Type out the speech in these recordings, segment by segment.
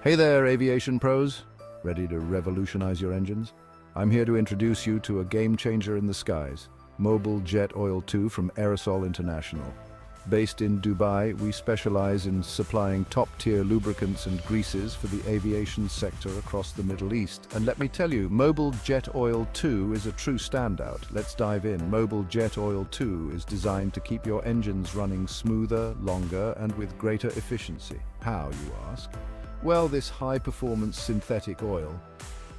Hey there, aviation pros. Ready to revolutionize your engines? I'm here to introduce you to a game changer in the skies, Mobil Jet Oil II from Aerosol International. Based in Dubai, we specialize in supplying top-tier lubricants and greases for the aviation sector across the Middle East. And let me tell you, Mobil Jet Oil II is a true standout. Let's dive in. Mobil Jet Oil II is designed to keep your engines running smoother, longer, and with greater efficiency. How, you ask? Well, this high-performance synthetic oil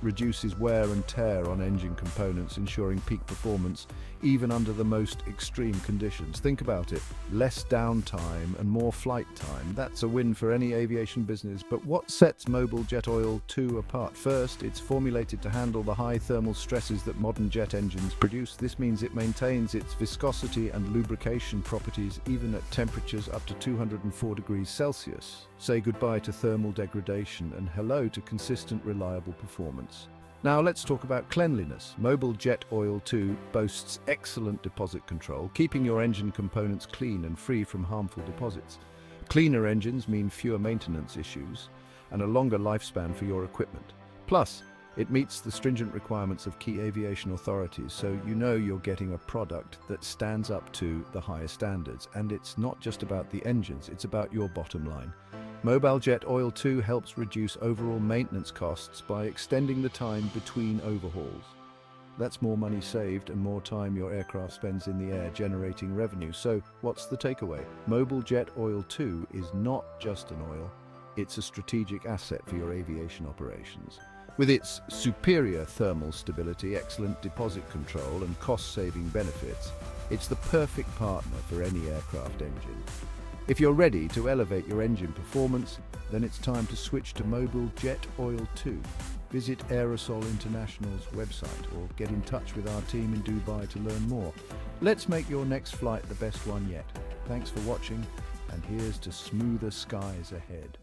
reduces wear and tear on engine components, ensuring peak performance even under the most extreme conditions. Think about it, less downtime and more flight time. That's a win for any aviation business. But what sets Mobil Jet Oil II apart? First, it's formulated to handle the high thermal stresses that modern jet engines produce. This means it maintains its viscosity and lubrication properties even at temperatures up to 204 degrees Celsius. Say goodbye to thermal degradation and hello to consistent, reliable performance. Now let's talk about cleanliness. Mobil Jet Oil II boasts excellent deposit control, keeping your engine components clean and free from harmful deposits. Cleaner engines mean fewer maintenance issues and a longer lifespan for your equipment. Plus, it meets the stringent requirements of key aviation authorities, so you know you're getting a product that stands up to the highest standards. And it's not just about the engines, it's about your bottom line. Mobil Jet Oil II helps reduce overall maintenance costs by extending the time between overhauls. That's more money saved and more time your aircraft spends in the air generating revenue. So what's the takeaway? Mobil Jet Oil II is not just an oil, it's a strategic asset for your aviation operations. With its superior thermal stability, excellent deposit control, and cost-saving benefits, it's the perfect partner for any aircraft engine. If you're ready to elevate your engine performance, then it's time to switch to Mobil Jet Oil II. Visit Aerosol International's website or get in touch with our team in Dubai to learn more. Let's make your next flight the best one yet. Thanks for watching, and here's to smoother skies ahead.